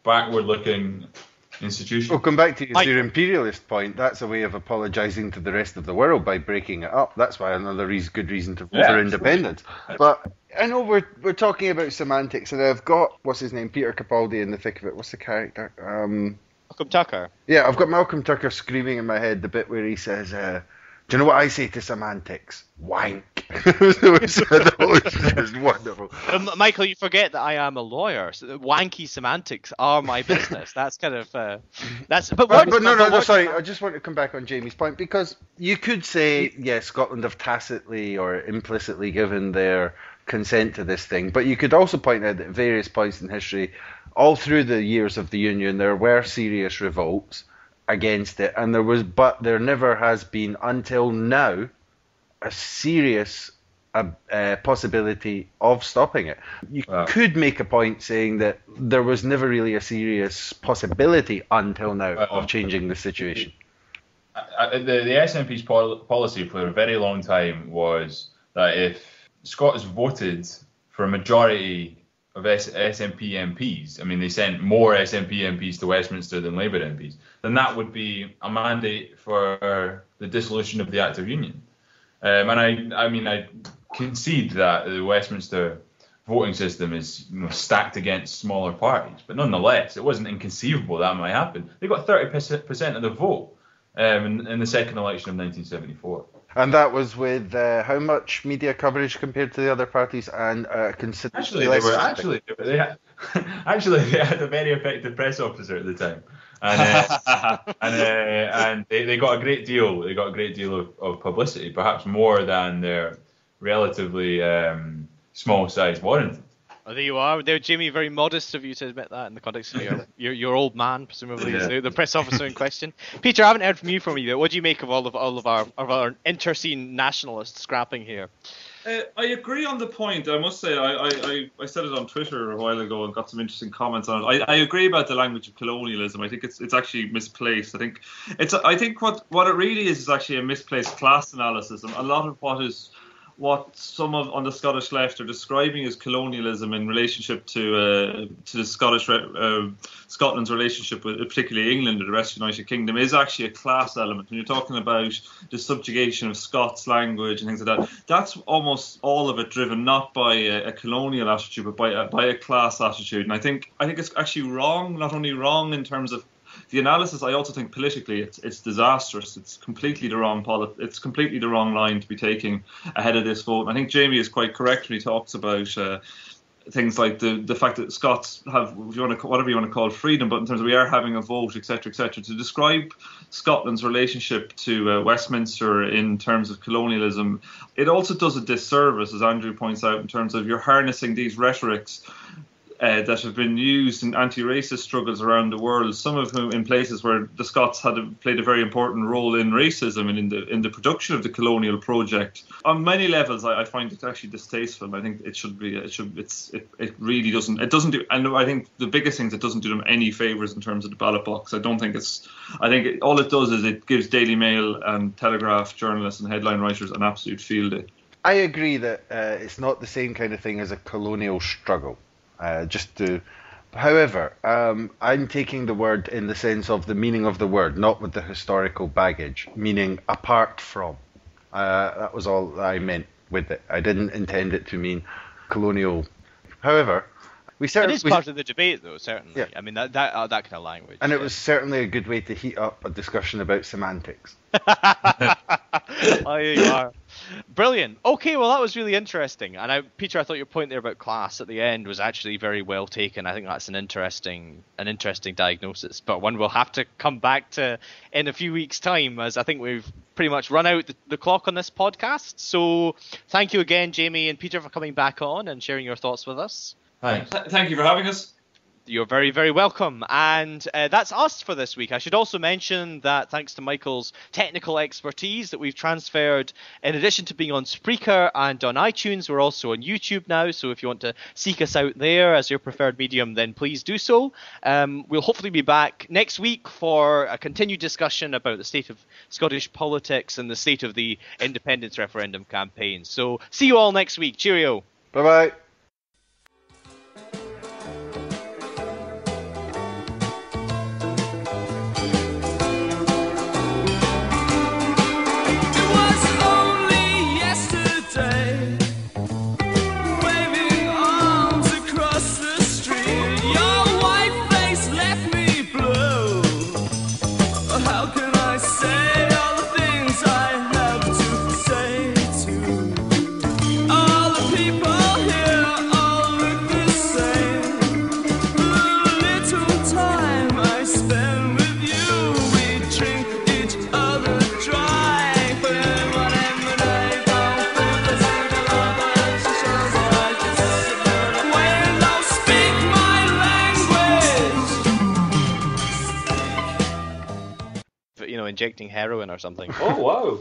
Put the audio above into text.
backward-looking institution. Well, come back to your imperialist point. That's a way of apologising to the rest of the world by breaking it up. That's why another good reason to vote for independence. But I know we're talking about semantics, and I've got, what's his name, Peter Capaldi in the thick of it. What's the character? Malcolm Tucker. Yeah, I've got Malcolm Tucker screaming in my head the bit where he says, do you know what I say to semantics? Wank. It's wonderful. Michael, you forget that I am a lawyer. So the wanky semantics are my business. That's kind of sorry. I just want to come back on Jamie's point, because you could say, yes, Scotland have tacitly or implicitly given their consent to this thing, but you could also point out that at various points in history, all through the years of the Union, there were serious revolts against it, and there never has been until now a serious possibility of stopping it. You could make a point saying that there was never really a serious possibility until now of changing the situation. The SNP's policy for a very long time was that if Scots voted for a majority of SNP MPs, I mean, they sent more SNP MPs to Westminster than Labour MPs, then that would be a mandate for the dissolution of the Act of Union. And I concede that the Westminster voting system is stacked against smaller parties, but nonetheless, it wasn't inconceivable that might happen. They got 30% of the vote in the second election of 1974. And that was with how much media coverage compared to the other parties, and considerably less. They had a very effective press officer at the time, and they got a great deal. They got a great deal of publicity, perhaps more than their relatively small size Warrington. Oh, there you are. There, Jamie, very modest of you to admit that in the context of your old man, presumably, the press officer in question. Peter, I haven't heard from you yet. What do you make of all of our interscene nationalist scrapping here? I agree on the point. I must say, I said it on Twitter a while ago and got some interesting comments on it. I agree about the language of colonialism. I think it's actually misplaced. I think what it really is actually a misplaced class analysis. And a lot of what some on the Scottish left are describing as colonialism in relationship to the Scotland's relationship with particularly England or the rest of the United Kingdom is actually a class element. When you're talking about the subjugation of Scots language and things like that, that's almost all of it driven not by a colonial attitude but by a class attitude. And I think it's actually wrong, not only wrong in terms of the analysis, I also think politically it's disastrous. It's completely the wrong line to be taking ahead of this vote. And I think Jamie is quite correct when he talks about things like the fact that Scots have, whatever you want to call it, freedom, but in terms of we are having a vote, etc., etc. To describe Scotland's relationship to Westminster in terms of colonialism, it also does a disservice, as Andrew points out, in terms of you're harnessing these rhetorics that have been used in anti-racist struggles around the world, some of whom in places where the Scots played a very important role in racism and in the production of the colonial project. On many levels, I find it actually distasteful. I think it really doesn't. It doesn't do. And I think the biggest thing is it doesn't do them any favors in terms of the ballot box. I think all it does is it gives Daily Mail and Telegraph journalists and headline writers an absolute field day. I agree that it's not the same kind of thing as a colonial struggle. However, I'm taking the word in the sense of the meaning of the word, not with the historical baggage, meaning apart from. That was all I meant with it. I didn't intend it to mean colonial. However, it is part of the debate, though, certainly. Yeah. I mean, that kind of language. And it was certainly a good way to heat up a discussion about semantics. Oh, you are. Brilliant. Okay, well, that was really interesting. And Peter, I thought your point there about class at the end was actually very well taken. I think that's an interesting diagnosis, but one we'll have to come back to in a few weeks' time, as I think we've pretty much run out the clock on this podcast. So thank you again, Jamie and Peter, for coming back on and sharing your thoughts with us. Thanks. Thank you for having us. You're very, very welcome. And that's us for this week. I should also mention that thanks to Michael's technical expertise that we've transferred, in addition to being on Spreaker and on iTunes, we're also on YouTube now. So if you want to seek us out there as your preferred medium, then please do so. We'll hopefully be back next week for a continued discussion about the state of Scottish politics and the state of the independence referendum campaign. So see you all next week. Cheerio. Bye-bye. injecting heroin or something. Oh wow!